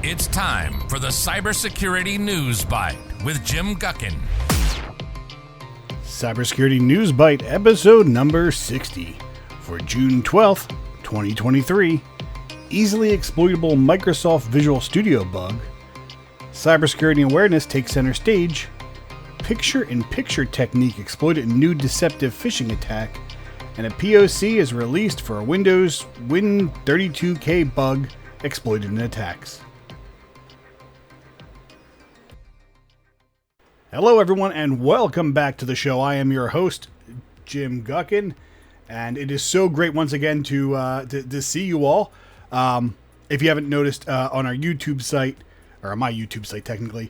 It's time for the CyberSecurity News Byte with Jim Guckin. CyberSecurity News Byte, episode number 60 for June 12th, 2023. Easily exploitable Microsoft Visual Studio bug. Cybersecurity awareness takes center stage. Picture-in-picture technique exploited in new deceptive phishing attack. And a POC is released for a Windows Win32k bug exploited in attacks. Hello everyone and welcome back to the show. I am your host, Jim Guckin, and it is so great once again to see you all. If you haven't noticed, on our YouTube site, or on my YouTube site technically,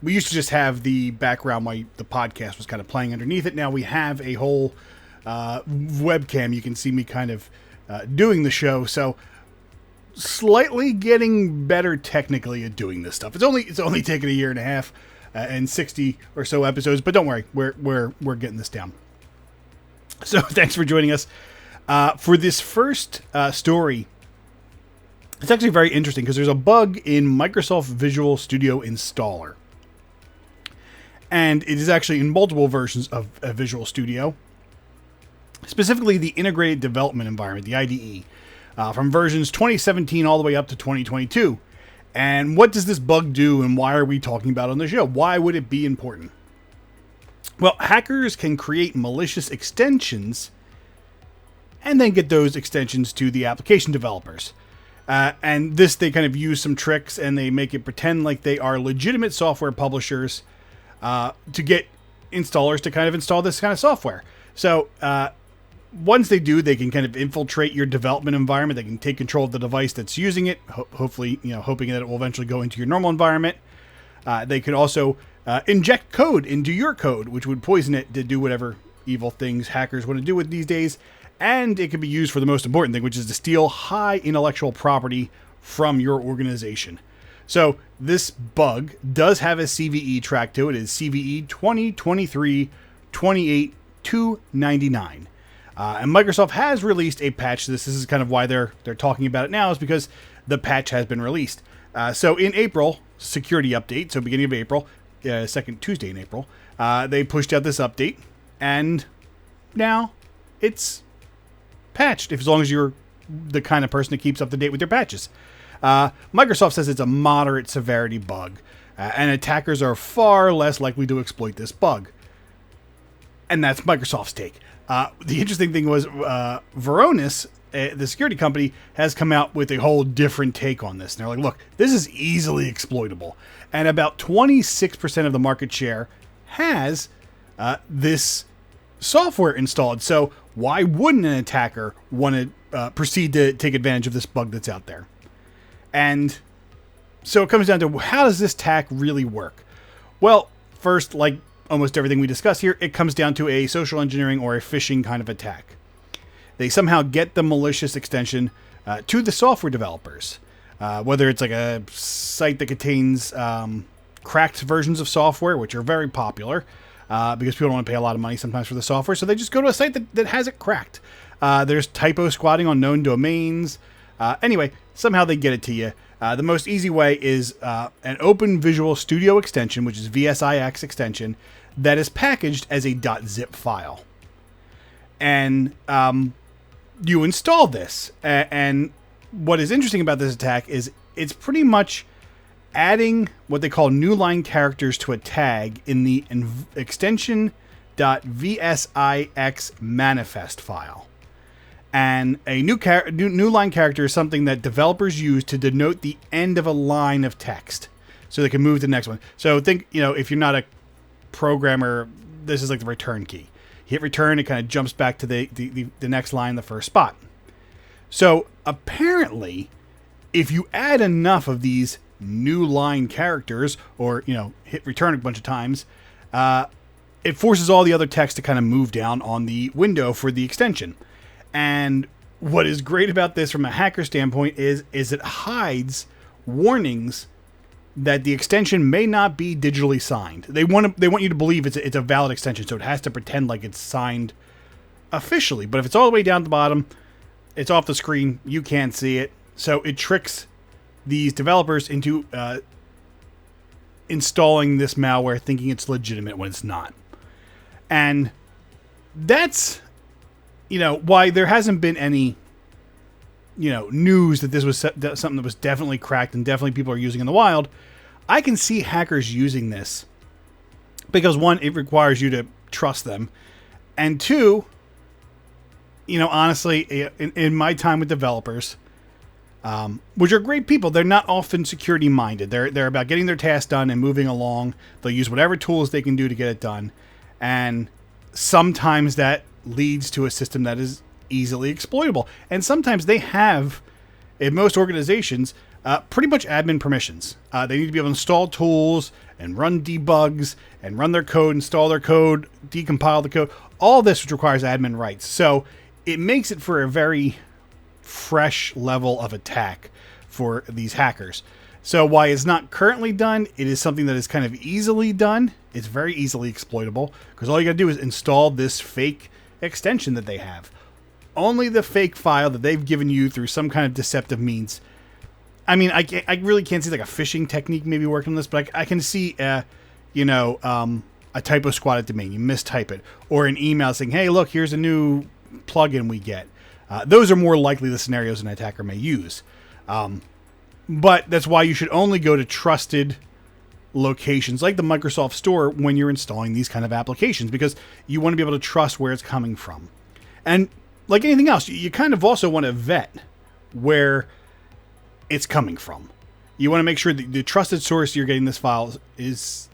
we used to just have the background while the podcast was kind of playing underneath it. Now we have a whole webcam. You can see me kind of doing the show, so slightly getting better technically at doing this stuff. It's only taken a year and a half. And 60 or so episodes, but don't worry, we're getting this down. So thanks for joining us for this first story. It's actually very interesting because there's a bug in Microsoft Visual Studio Installer, and it is actually in multiple versions of Visual Studio, specifically the Integrated Development Environment, the IDE, from versions 2017 all the way up to 2022. And what does this bug do, and why are we talking about it on the show? Why would it be important? Well, hackers can create malicious extensions and then get those extensions to the application developers. And this, they kind of use some tricks and they make it pretend like they are legitimate software publishers to get installers to kind of install this kind of software. So once they do, they can kind of infiltrate your development environment. They can take control of the device that's using it, hopefully, hoping that it will eventually go into your normal environment. They could also inject code into your code, which would poison it to do whatever evil things hackers want to do with these days. And it can be used for the most important thing, which is to steal high intellectual property from your organization. So this bug does have a CVE track to it. It is CVE 2023-28-299. And Microsoft has released a patch to this. This is kind of why they're talking about it now, is because the patch has been released. So in April, security update, so beginning of April, second Tuesday in April, they pushed out this update, and now it's patched, as long as you're the kind of person that keeps up to date with your patches. Microsoft says it's a moderate severity bug, and attackers are far less likely to exploit this bug. And that's Microsoft's take. The interesting thing was Varonis, the security company, has come out with a whole different take on this. And they're like, look, this is easily exploitable. And about 26% of the market share has this software installed. So why wouldn't an attacker want to proceed to take advantage of this bug that's out there? And so it comes down to, how does this attack really work? Well, first, like almost everything we discuss here, it comes down to a social engineering or a phishing kind of attack. They somehow get the malicious extension to the software developers, whether it's like a site that contains cracked versions of software, which are very popular because people don't want to pay a lot of money sometimes for the software, so they just go to a site that has it cracked. There's typo squatting on known domains. Anyway, somehow they get it to you. The most easy way is an Open Visual Studio extension, which is VSIX extension, that is packaged as a .zip file. And you install this. And what is interesting about this attack is it's pretty much adding what they call new line characters to a tag in the extension.vsix manifest file. And a new line character is something that developers use to denote the end of a line of text, so they can move to the next one. So think, if you're not a programmer, this is like the return key. You hit return, it kind of jumps back to the next line, the first spot. So apparently, if you add enough of these new line characters, or hit return a bunch of times, it forces all the other text to kind of move down on the window for the extension. And what is great about this from a hacker standpoint is it hides warnings that the extension may not be digitally signed. They want you to believe it's a valid extension, so it has to pretend like it's signed officially. But if it's all the way down at the bottom, it's off the screen, you can't see it. So it tricks these developers into installing this malware thinking it's legitimate when it's not. And that's, why there hasn't been any, news that this was something that was definitely cracked and definitely people are using in the wild. I can see hackers using this because, one, it requires you to trust them. And two, honestly, in my time with developers, which are great people, they're not often security minded. They're about getting their tasks done and moving along. They'll use whatever tools they can do to get it done. And sometimes that leads to a system that is easily exploitable. And sometimes they have, in most organizations, pretty much admin permissions. They need to be able to install tools and run debugs and run their code, install their code, decompile the code. All this which requires admin rights. So it makes it for a very fresh level of attack for these hackers. So while it's not currently done, it is something that is kind of easily done. It's very easily exploitable because all you got to do is install this fake extension that they have. Only the fake file that they've given you through some kind of deceptive means. I mean, I really can't see like a phishing technique maybe working on this, but I can see a typo squatted domain. You mistype it, or an email saying, "Hey, look, here's a new plugin we get." Those are more likely the scenarios an attacker may use. But that's why you should only go to trusted locations like the Microsoft Store when you're installing these kind of applications, because you want to be able to trust where it's coming from. And like anything else, you kind of also want to vet where it's coming from. You want to make sure that the trusted source you're getting this file is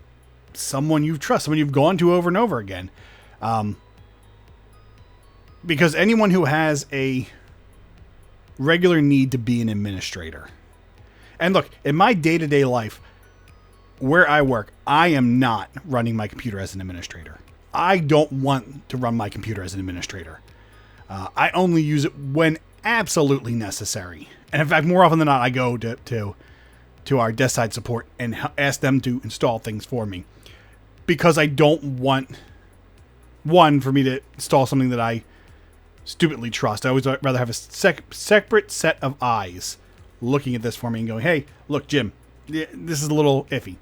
someone you trust, someone you've gone to over and over again. Because anyone who has a regular need to be an administrator. And look, in my day-to-day life, where I work, I am not running my computer as an administrator. I don't want to run my computer as an administrator. I only use it when absolutely necessary. And in fact, more often than not, I go to our desk side support and ask them to install things for me. Because I don't want, one, for me to install something that I stupidly trust. I always rather have a separate set of eyes looking at this for me and going, "Hey, look, Jim, this is a little iffy."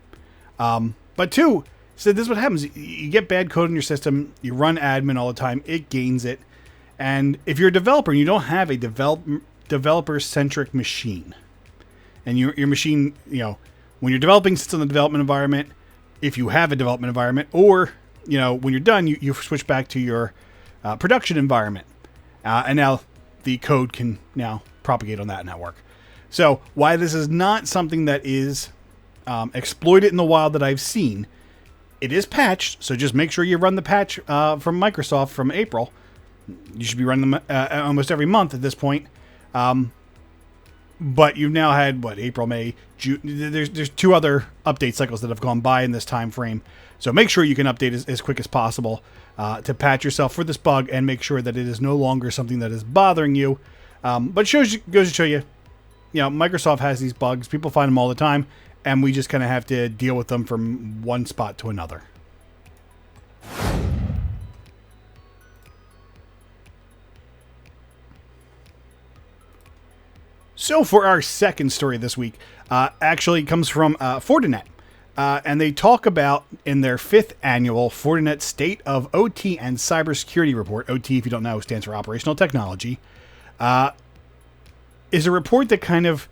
But two, so this is what happens. You get bad code in your system. You run admin all the time. It gains it. And if you're a developer and you don't have a developer-centric machine, and your machine, when you're developing, sits in the development environment, if you have a development environment, or, when you're done, you switch back to your production environment. And now the code can now propagate on that network. So why this is not something that is exploited in the wild that I've seen, it is patched. So just make sure you run the patch from Microsoft from April. You should be running them almost every month at this point. But you've now had, April, May, June. There's two other update cycles that have gone by in this time frame. So make sure you can update as quick as possible to patch yourself for this bug and make sure that it is no longer something that is bothering you. But goes to show you, Microsoft has these bugs. People find them all the time, and we just kind of have to deal with them from one spot to another. So for our second story this week, actually comes from Fortinet. And they talk about, in their 5th annual Fortinet State of OT and Cybersecurity Report, OT, if you don't know, stands for Operational Technology, is a report that kind of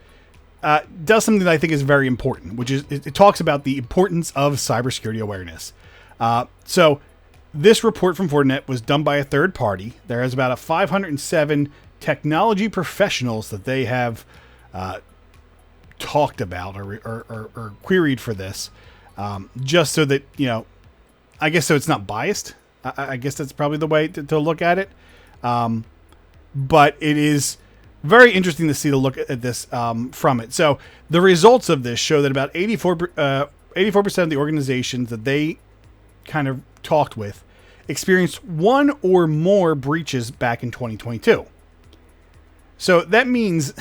does something that I think is very important, which is it talks about the importance of cybersecurity awareness. So this report from Fortinet was done by a third party. There is about 507 technology professionals that they have talked about or queried for this, just so that, I guess so it's not biased. I guess that's probably the way to look at it. But it is very interesting to see the look at this from it. So the results of this show that about 84% of the organizations that they kind of talked with experienced one or more breaches back in 2022. So that means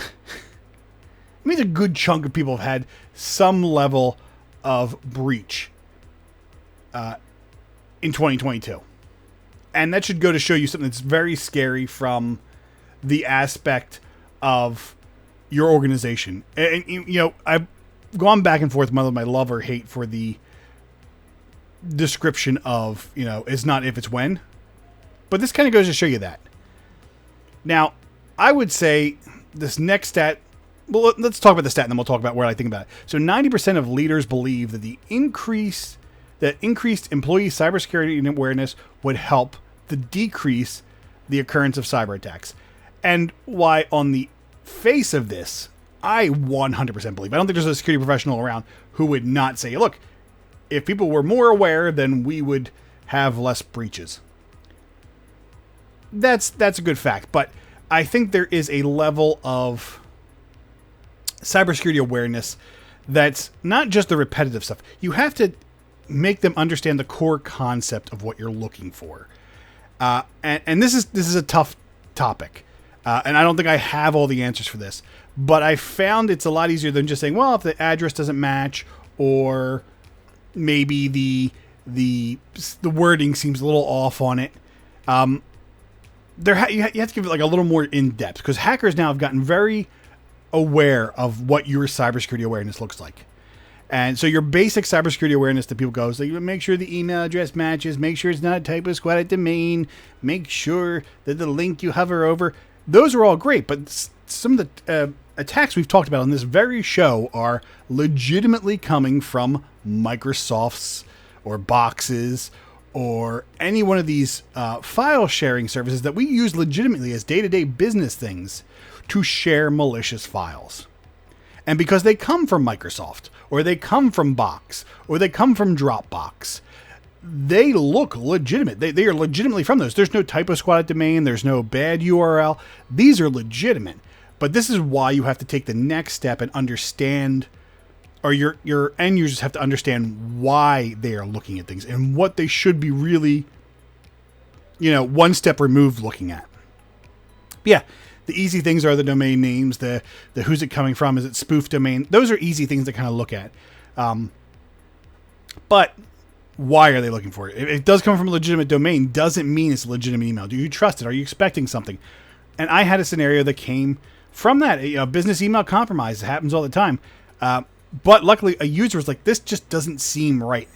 a good chunk of people have had some level of breach in 2022. And that should go to show you something that's very scary from the aspect of your organization. And I've gone back and forth with my love or hate for the description of, it's not if, it's when. But this kind of goes to show you that. Now, I would say this next stat, well, let's talk about the stat and then we'll talk about what I think about it. So 90% of leaders believe that increased employee cybersecurity awareness would help to decrease the occurrence of cyber attacks. And why on the face of this, I 100% believe. I don't think there's a security professional around who would not say, look, if people were more aware, then we would have less breaches. That's a good fact. But I think there is a level of cybersecurity awareness that's not just the repetitive stuff. You have to make them understand the core concept of what you're looking for. And this is a tough topic. And I don't think I have all the answers for this. But I found it's a lot easier than just saying, well, if the address doesn't match, or maybe the wording seems a little off on it. You have to give it like a little more in depth, because hackers now have gotten very aware of what your cybersecurity awareness looks like. And so your basic cybersecurity awareness that people go is like, make sure the email address matches, make sure it's not a type of squatted domain, make sure that the link you hover over, those are all great. But some of the attacks we've talked about on this very show are legitimately coming from Microsoft's or Box's or any one of these file sharing services that we use legitimately as day-to-day business things to share malicious files. And because they come from Microsoft, or they come from Box, or they come from Dropbox, they look legitimate. They are legitimately from those. There's no typo squatted domain. There's no bad URL. These are legitimate. But this is why you have to take the next step and understand, or your end users have to understand why they are looking at things and what they should be really, one step removed looking at. But yeah, the easy things are the domain names, the who's it coming from, is it spoof domain? Those are easy things to kind of look at. But why are they looking for it? If it does come from a legitimate domain, doesn't mean it's a legitimate email. Do you trust it? Are you expecting something? And I had a scenario that came from that. Business email compromise. It happens all the time. But luckily, a user was like, this just doesn't seem right.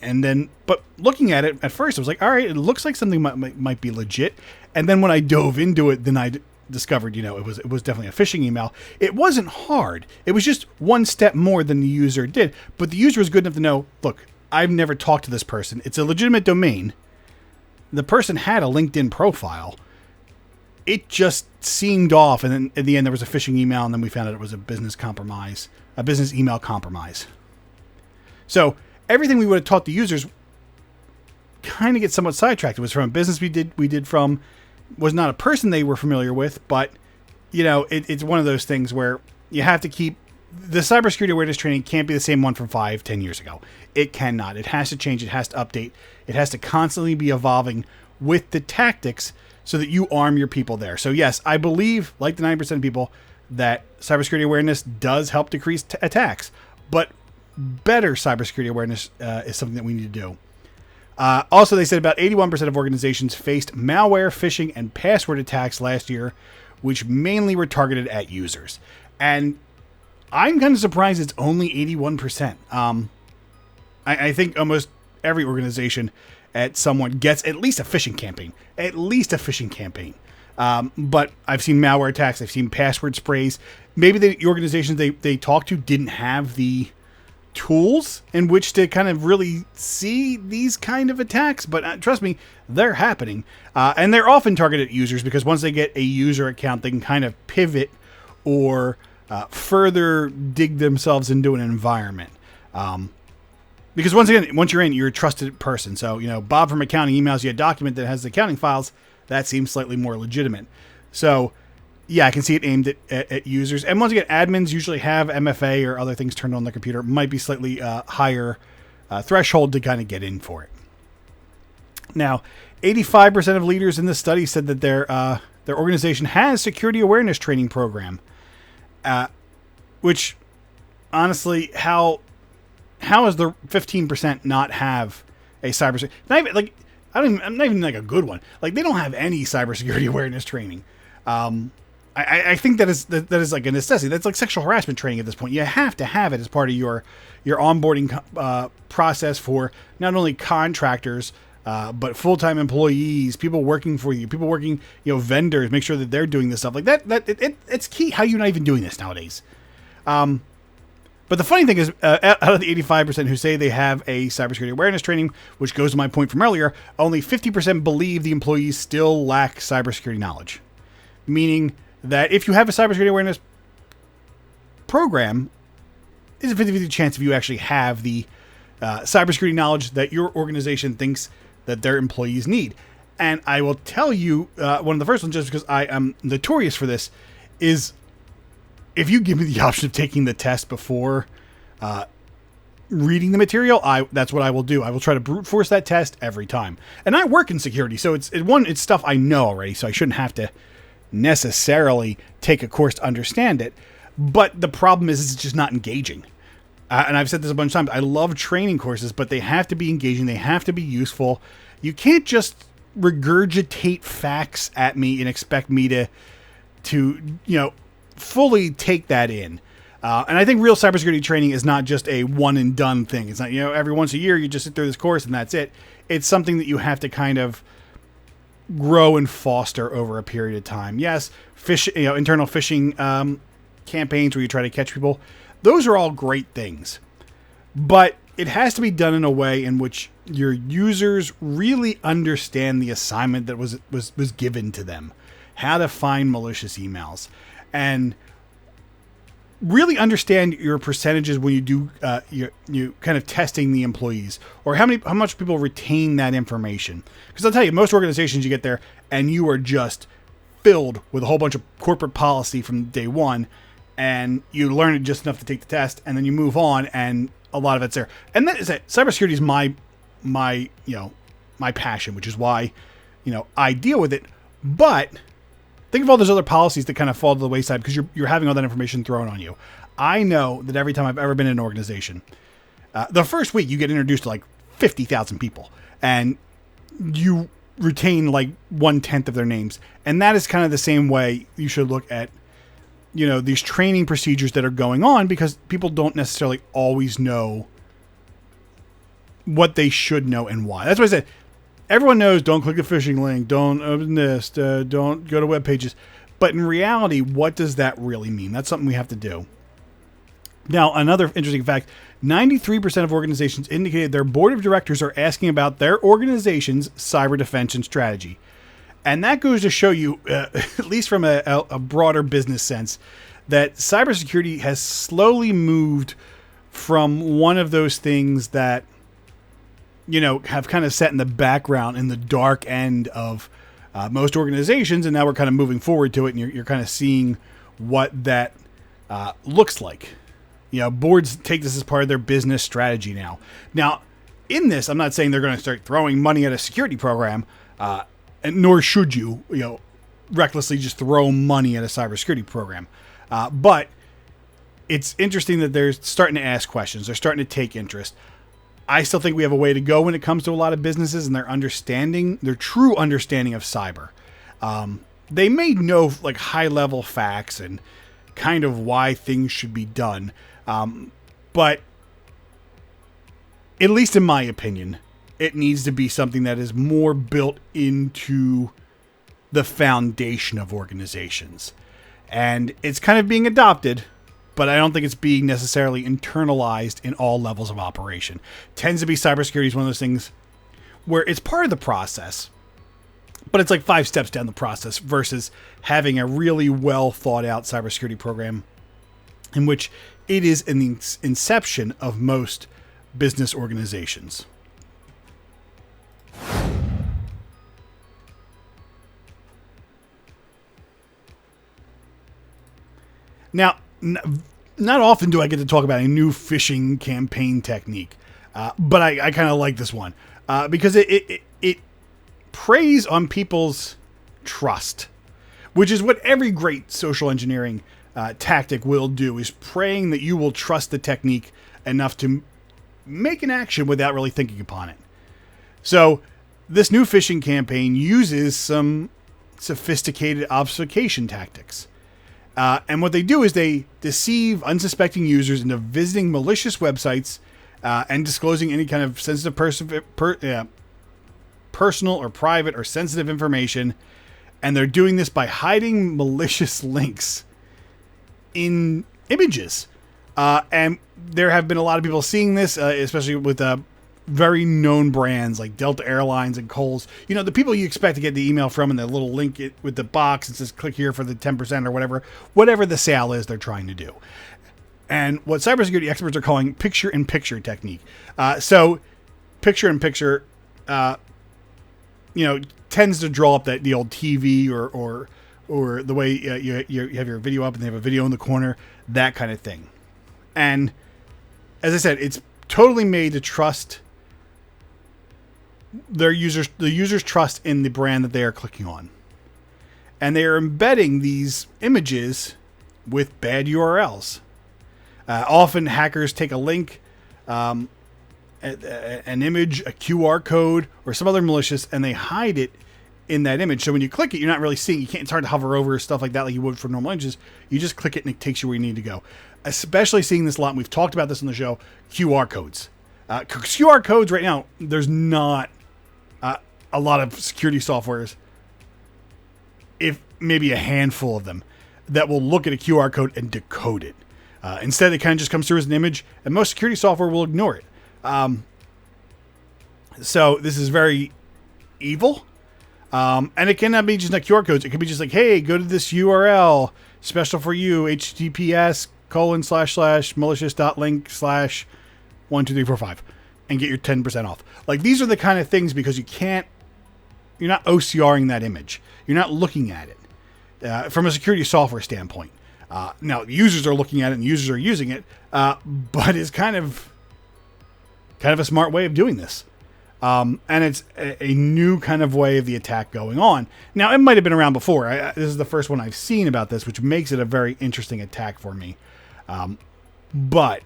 But looking at it at first, I was like, all right, it looks like something might be legit. And then when I dove into it, then I discovered, it was definitely a phishing email. It wasn't hard. It was just one step more than the user did. But the user was good enough to know, look, I've never talked to this person. It's a legitimate domain. The person had a LinkedIn profile. It just seemed off. And then at the end, there was a phishing email. And then we found out it was a business compromise, a business email compromise. So everything we would have taught the users kind of gets somewhat sidetracked. It was from a business we did from, was not a person they were familiar with, but it's one of those things where you have to keep the cybersecurity awareness training can't be the same one from 5-10 years ago. It cannot. It has to change. It has to update. It has to constantly be evolving with the tactics so that you arm your people there. So yes, I believe, like the 90% of people, that cybersecurity awareness does help decrease attacks, but better cybersecurity awareness is something that we need to do. Also, they said about 81% of organizations faced malware, phishing, and password attacks last year, which mainly were targeted at users. And I'm kind of surprised it's only 81%. I think almost every organization at someone gets at least a phishing campaign. At least a phishing campaign. But I've seen malware attacks. I've seen password sprays. Maybe the organizations they talked to didn't have the tools in which to kind of really see these kind of attacks, but trust me, they're happening. And they're often targeted users, because once they get a user account, they can kind of pivot or further dig themselves into an environment. Because once you're in, you're a trusted person. So, Bob from accounting emails you a document that has the accounting files. That seems slightly more legitimate. So, yeah, I can see it aimed at users. And once again, admins usually have MFA or other things turned on their computer. It might be slightly higher threshold to kind of get in for it. Now, 85% of leaders in this study said that their organization has security awareness training program. Which, honestly, how does the 15% not have a cybersecurity? I'm not even like a good one. Like, they don't have any cybersecurity awareness training. I think that is like a necessity. That's like sexual harassment training at this point. You have to have it as part of your onboarding process for not only contractors, but full-time employees, people working for you, people working, vendors. Make sure that they're doing this stuff like that. It's key. How you're not even doing this nowadays. But the funny thing is, out of the 85% who say they have a cybersecurity awareness training, which goes to my point from earlier, only 50% believe the employees still lack cybersecurity knowledge. Meaning that if you have a cybersecurity awareness program, there's a 50-50 chance if you actually have the cybersecurity knowledge that your organization thinks that their employees need. And I will tell you, one of the first ones, just because I am notorious for this, is if you give me the option of taking the test before reading the material, that's what I will do. I will try to brute force that test every time. And I work in security, so it's stuff I know already, so I shouldn't have to necessarily take a course to understand it. But the problem is it's just not engaging. And I've said this a bunch of times. I love training courses, but they have to be engaging. They have to be useful. You can't just regurgitate facts at me and expect me to fully take that in. And I think real cybersecurity training is not just a one and done thing. It's not, every once a year you just sit through this course and that's it. It's something that you have to kind of grow and foster over a period of time. Yes, internal phishing campaigns where you try to catch people. Those are all great things. But it has to be done in a way in which your users really understand the assignment that was given to them. How to find malicious emails. And really understand your percentages when you do you kind of testing the employees, or how much people retain that information. Because I'll tell you, most organizations you get there and you are just filled with a whole bunch of corporate policy from day one, and you learn it just enough to take the test, and then you move on, and a lot of it's there. And that is it. Cybersecurity is my passion, which is why I deal with it. But think of all those other policies that kind of fall to the wayside because you're having all that information thrown on you. I know that every time I've ever been in an organization, the first week you get introduced to like 50,000 people, and you retain like 1/10 of their names. And that is kind of the same way you should look at, these training procedures that are going on, because people don't necessarily always know what they should know and why. That's why I said, everyone knows don't click the phishing link, don't open this, don't go to web pages. But in reality, what does that really mean? That's something we have to do. Now, another interesting fact, 93% of organizations indicated their board of directors are asking about their organization's cyber defense and strategy. And that goes to show you, at least from a broader business sense, that cybersecurity has slowly moved from one of those things that have kind of sat in the background in the dark end of most organizations, and now we're kind of moving forward to it, and you're kind of seeing what that looks like. Boards take this as part of their business strategy now. Now, in this, I'm not saying they're going to start throwing money at a security program, and nor should you, recklessly just throw money at a cybersecurity program. But it's interesting that they're starting to ask questions. They're starting to take interest. I still think we have a way to go when it comes to a lot of businesses and their true understanding of cyber. They may know like high level facts and kind of why things should be done. But at least in my opinion, it needs to be something that is more built into the foundation of organizations. And it's kind of being adopted, but I don't think it's being necessarily internalized in all levels of operation. Tends to be cybersecurity is one of those things where it's part of the process, but it's like 5 steps down the process versus having a really well thought out cybersecurity program in which it is in the inception of most business organizations. Now, not often do I get to talk about a new phishing campaign technique, but I kind of like this one because it preys on people's trust, which is what every great social engineering tactic will do, is praying that you will trust the technique enough to make an action without really thinking upon it. So this new phishing campaign uses some sophisticated obfuscation tactics. And what they do is they deceive unsuspecting users into visiting malicious websites and disclosing any kind of sensitive personal or private or sensitive information. And they're doing this by hiding malicious links in images. And there have been a lot of people seeing this, especially with very known brands like Delta Airlines and Kohl's. You know, the people you expect to get the email from, and the little link with the box that says click here for the 10% or whatever the sale is they're trying to do. And what cybersecurity experts are calling picture-in-picture technique. So picture-in-picture, tends to draw up the old TV or the way you have your video up and they have a video in the corner, that kind of thing. And as I said, it's totally made to trust the users' trust in the brand that they are clicking on. And they are embedding these images with bad URLs. Often hackers take a link, an image, a QR code, or some other malicious, and they hide it in that image. So when you click it, you're not really seeing. It's hard to hover over stuff like that like you would for normal images. You just click it and it takes you where you need to go. Especially seeing this a lot, and we've talked about this on the show, QR codes. QR codes right now, there's not a lot of security softwares, if maybe a handful of them, that will look at a QR code and decode it. Instead, it kind of just comes through as an image, and most security software will ignore it. So this is very evil. And it cannot be just like QR codes. It could be just like, hey, go to this URL, special for you, https://malicious.link/12345, and get your 10% off. Like, these are the kind of things, because you're not OCRing that image. You're not looking at it from a security software standpoint. Now, users are looking at it and users are using it, but it's kind of a smart way of doing this. And it's a new kind of way of the attack going on. Now, it might have been around before. This is the first one I've seen about this, which makes it a very interesting attack for me. But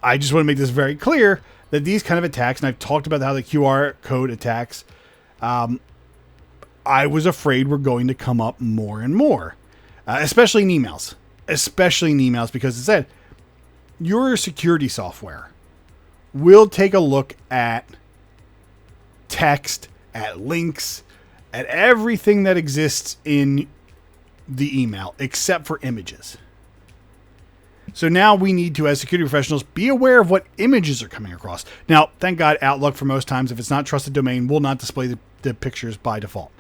I just want to make this very clear that these kind of attacks, and I've talked about how the QR code attacks, I was afraid were going to come up more and more, especially in emails. Because it said your security software will take a look at text, at links, at everything that exists in the email except for images. So now we need to, as security professionals, be aware of what images are coming across. Now, thank God, Outlook, for most times, if it's not trusted domain, will not display the pictures by default.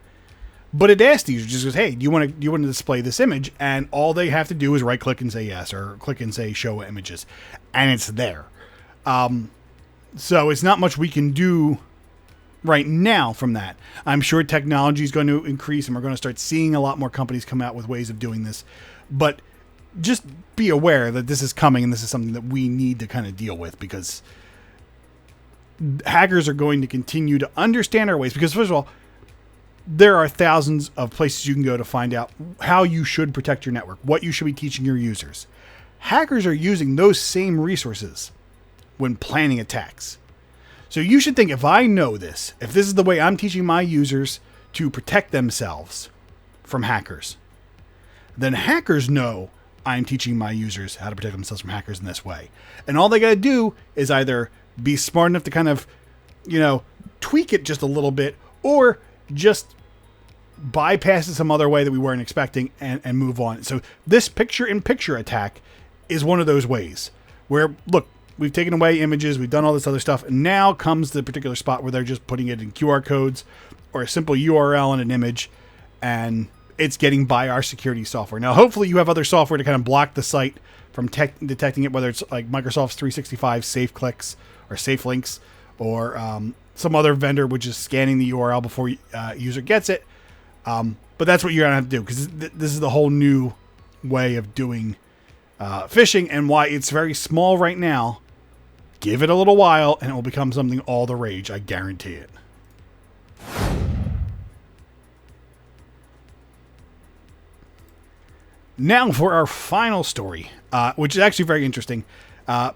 But it asks the user, just goes, hey, do you want to display this image? And all they have to do is right click and say yes, or click and say show images, and it's there. So it's not much we can do right now from that. I'm sure technology is going to increase, and we're going to start seeing a lot more companies come out with ways of doing this. But just be aware that this is coming, and this is something that we need to kind of deal with, because hackers are going to continue to understand our ways. Because first of all, there are thousands of places you can go to find out how you should protect your network, what you should be teaching your users. Hackers are using those same resources when planning attacks. So you should think, if I know this, if this is the way I'm teaching my users to protect themselves from hackers, then hackers know I'm teaching my users how to protect themselves from hackers in this way. And all they got to do is either be smart enough to kind of, tweak it just a little bit, or just bypass it some other way that we weren't expecting and move on. So this picture-in-picture attack is one of those ways where, look, we've taken away images, we've done all this other stuff, and now comes the particular spot where they're just putting it in QR codes or a simple URL and an image, and it's getting by our security software. Now, hopefully you have other software to kind of block the site from detecting it, whether it's like Microsoft's 365 Safe Clicks or Safe Links, or some other vendor which is scanning the URL before user gets it. But that's what you're going to have to do, because this is the whole new way of doing phishing, and why it's very small right now. Give it a little while, and it will become something all the rage. I guarantee it. Now for our final story, which is actually very interesting,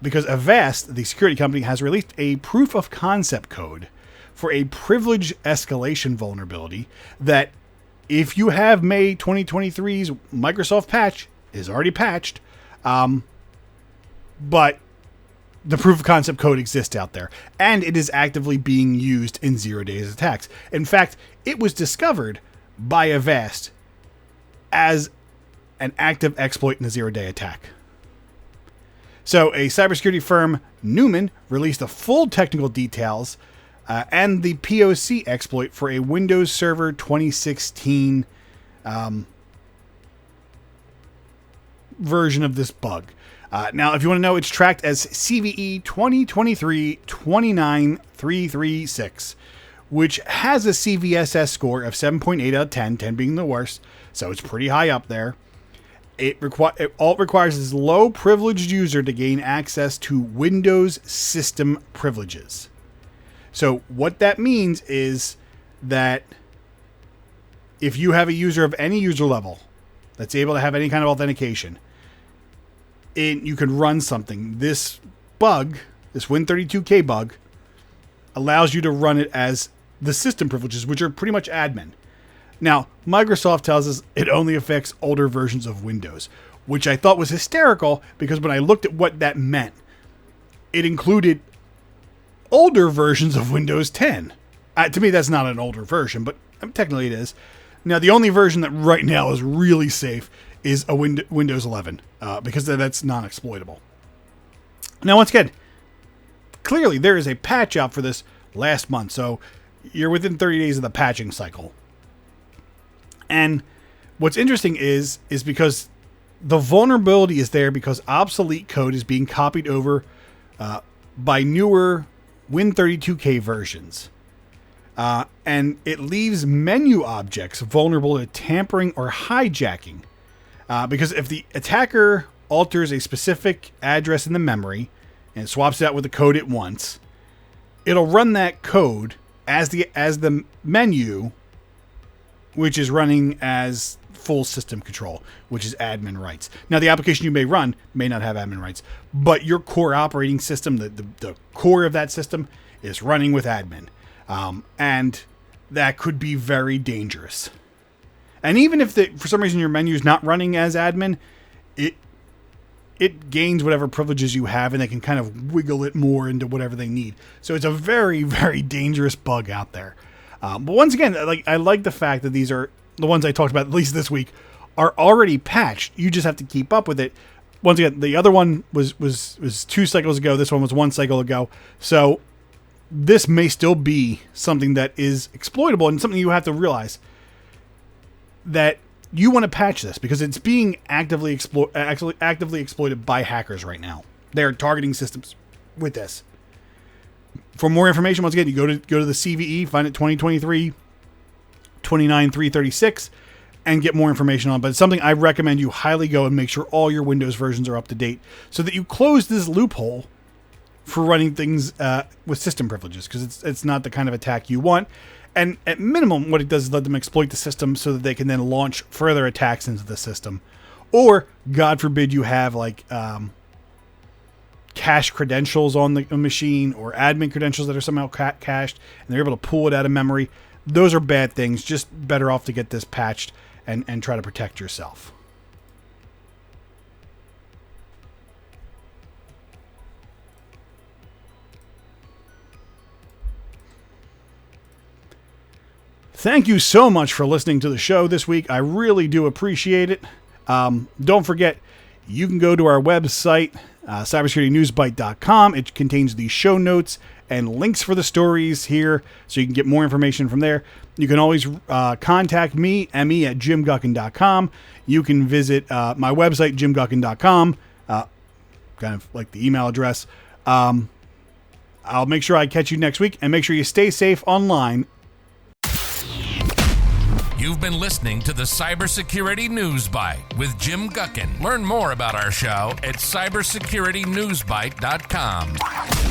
because Avast, the security company, has released a proof of concept code for a privilege escalation vulnerability that if you have May 2023's Microsoft patch, is already patched, but the proof of concept code exists out there, and it is actively being used in 0 days attacks. In fact, it was discovered by Avast as an active exploit in a 0-day attack. So a cybersecurity firm, Newman, released the full technical details and the POC exploit for a Windows Server 2016 version of this bug. Now, if you want to know, it's tracked as CVE 2023-29336, which has a CVSS score of 7.8 out of 10, 10 being the worst, so it's pretty high up there. All it requires is low privileged user to gain access to Windows system privileges. So what that means is that if you have a user of any user level that's able to have any kind of authentication, you can run something. This bug, this Win32k bug, allows you to run it as the system privileges, which are pretty much admin. Now, Microsoft tells us it only affects older versions of Windows, which I thought was hysterical because when I looked at what that meant, it included older versions of Windows 10. To me, that's not an older version, but technically it is. Now, the only version that right now is really safe is a Windows 11, because that's non-exploitable. Now, once again, clearly there is a patch out for this last month, so you're within 30 days of the patching cycle. And what's interesting is because the vulnerability is there because obsolete code is being copied over by newer Win32k versions. And it leaves menu objects vulnerable to tampering or hijacking. Because if the attacker alters a specific address in the memory and swaps it out with the code it wants, it'll run that code as the menu, which is running as full system control, which is admin rights. Now, the application you may run may not have admin rights, but your core operating system, the core of that system, is running with admin. And that could be very dangerous. And even if for some reason your menu is not running as admin, it gains whatever privileges you have, and they can kind of wiggle it more into whatever they need. So it's a very, very dangerous bug out there. But once again, I like the fact that these are the ones I talked about, at least this week, are already patched. You just have to keep up with it. Once again, the other one was 2 cycles ago. This one was 1 cycle ago. So this may still be something that is exploitable, and something you have to realize that you want to patch this because it's being actively exploited by hackers right now. They're targeting systems with this. For more information, once again, you go to the CVE, find it 2023-29336, and get more information on it. But it's something I recommend you highly go and make sure all your Windows versions are up to date so that you close this loophole for running things with system privileges, because it's not the kind of attack you want. And at minimum, what it does is let them exploit the system so that they can then launch further attacks into the system. Or, God forbid, you have cache credentials on the machine or admin credentials that are somehow cached, and they're able to pull it out of memory. Those are bad things. Just better off to get this patched and try to protect yourself. Thank you so much for listening to the show this week. I really do appreciate it. Don't forget, you can go to our website, cybersecuritynewsbyte.com. It contains the show notes and links for the stories here, so you can get more information from there. You can always contact me, Emmy, at jimguckin.com. You can visit my website, jimguckin.com, kind of like the email address. I'll make sure I catch you next week, and make sure you stay safe online. You've been listening to the Cybersecurity News Byte with Jim Guckin. Learn more about our show at cybersecurity.newsbyte.com.